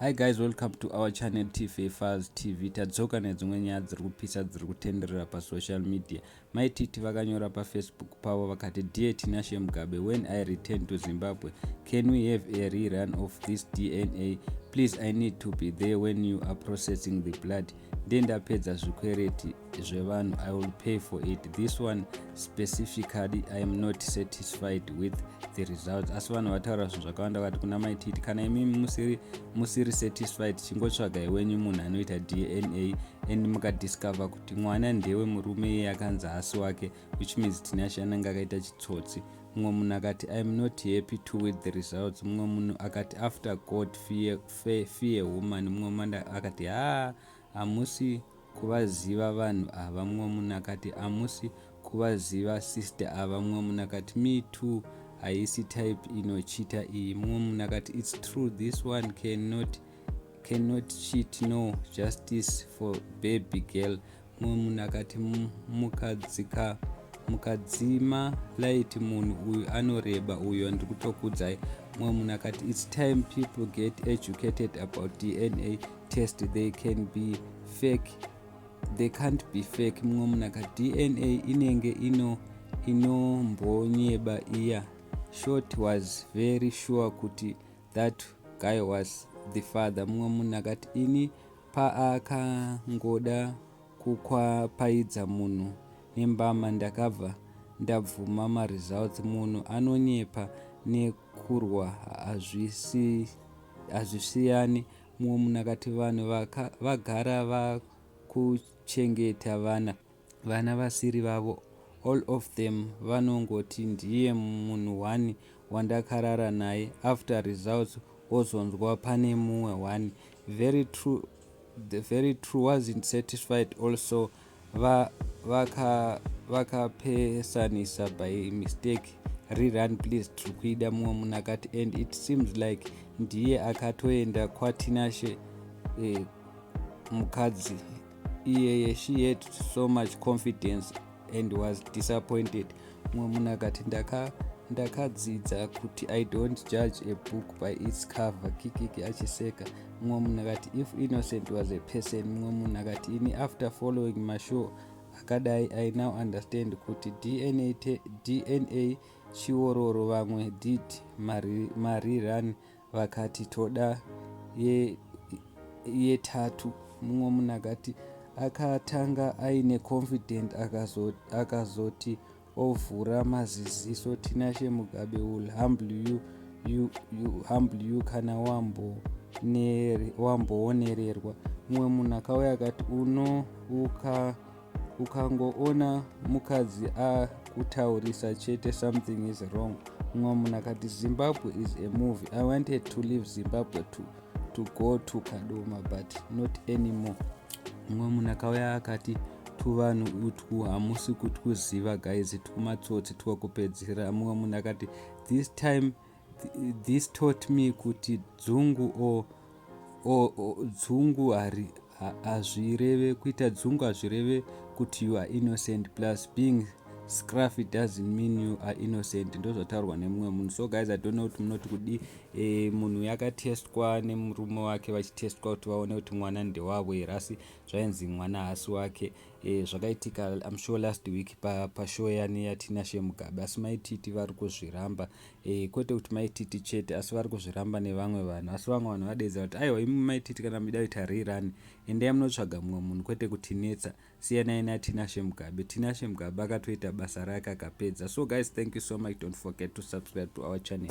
Hi guys, welcome to our channel Faz TV. Tadzoka nedzimwe nyaya dziri kupisa dziri kutenderera pasocial media. Mai Titi vakanyora pafacebook pavo vakati, Dear Tinashe Mugabe, when I return to Zimbabwe, can we have a rerun of this DNA? Please, I need to be there when you are processing the blood. Ndapedza zvikwereti zvevanhu, I will pay for it. This one specifically, I am not satisfied with the results. Asi vanhu vataura zvinhu zvakawanda vati kuna Mai Titi, kana imimi musiri satisfied, chingotsvagai wenyu munhu anoita DNA and mukadiscover kuti mwana ndewe murume iye akanzi hasi wake, which means Tinashe anenge akaita chitsotsi. Mumwe munhu akati, I am not happy too with the results. Mumwe munhu akati, after God fear woman. Mumwe munhu akati, hamusi kuvaziva vanhu ava. Mumwe munhu akati, hamusi kuvaziva sister ava. Mumwe munhu akati, me too, haisi type inochita iyi. Mumwe munhu akati, it's true, this one cannot cheat, no justice for baby girl. Mumwe munhu akati, mukadzima light munhu uyu anoreba, uyo ndikutokudzai. Mumwe munhu akati, it's time people get educated about DNA test, they can't be fake. Mumwe munhu akati, DNA inenge inombonyeba iya. Short was very sure kuti that guy was the father. Mumwe munhu akati, ini paakangoda kukwapaidza munhu nembama ndabvuma maresults. Munhu anonyepa nekurwa hazvisiyani. Mumwe munhu akati, vanhu vagara vakuchengeta vana vasiri vavo, all of them vanongoti ndiye munhu wani wandakarara naye, after results ozonzwa pane mumwe wani. Very true, wasn't satisfied also. Vakapesanisa by mistake. Rerun please, trikuida. Mumwe munhu akati, and it seems like ndiye akatoenda kwaTinashe mukadzi iyeye. She had so much confidence and was disappointed. Mumwe munhu akati, ndakadzidza kuti I don't judge a book by its cover, kikiki achiseka. Mumwe munhu akati, if innocent was a person. Mumwe munhu akati, ini after following mashow akadai, I now understand kuti DNA chiororo. Vamwe did marirun vakati toda yetatu. Mumwe munhu akati, akatanga aine confident akazoti ovhura maziziso. Tinashe Mugabe will humble you kana wamboonererwa. Mumwe munhu akauya akati, ukangoona mukadzi akutaurisa chete, something is wrong. Mumwe munhu akati, Zimbabwe is a movie. I wanted to leave Zimbabwe to go to Kadoma but not anymore. Mumwe munhu akauya akati, tuvanhu utwu hamusi kuti kuziva guys, tumatsotsi twakupedzera. Mumwe munhu akati, this taught me kuti dzungu hazvireve kuita dzungu hazvireve kuti you are innocent, plus being scruffy doesn't mean you are innocent. Ndozvataurwa nemumwe munhu. So guys, I don't know kuti munoti kudi. Munhu yakatestwa nemurume wake, vachitestwa kuti vaone kuti mwana ndewavo here, asi zvainzi mwana hasi wake. Zvakaitika I'm sure last week pashow yani yaTinashe Mugabe, asi Mai Titi vari kuzviramba. Kwete kuti Mai Titi chete, asi vari kuzviramba nevamwe vanhu. Asi vamwe vanhu vadedza kuti aiwa, imi Mai Titi kana muda kuita rerun, endai munotsvaga mumwe munhu, kwete kutinetsa. Siyanai naTinashe Mugabe. Tinashe Mugabe akatoita basa rake akapedza. So guys, thank you so much. Don't forget to subscribe to our channel.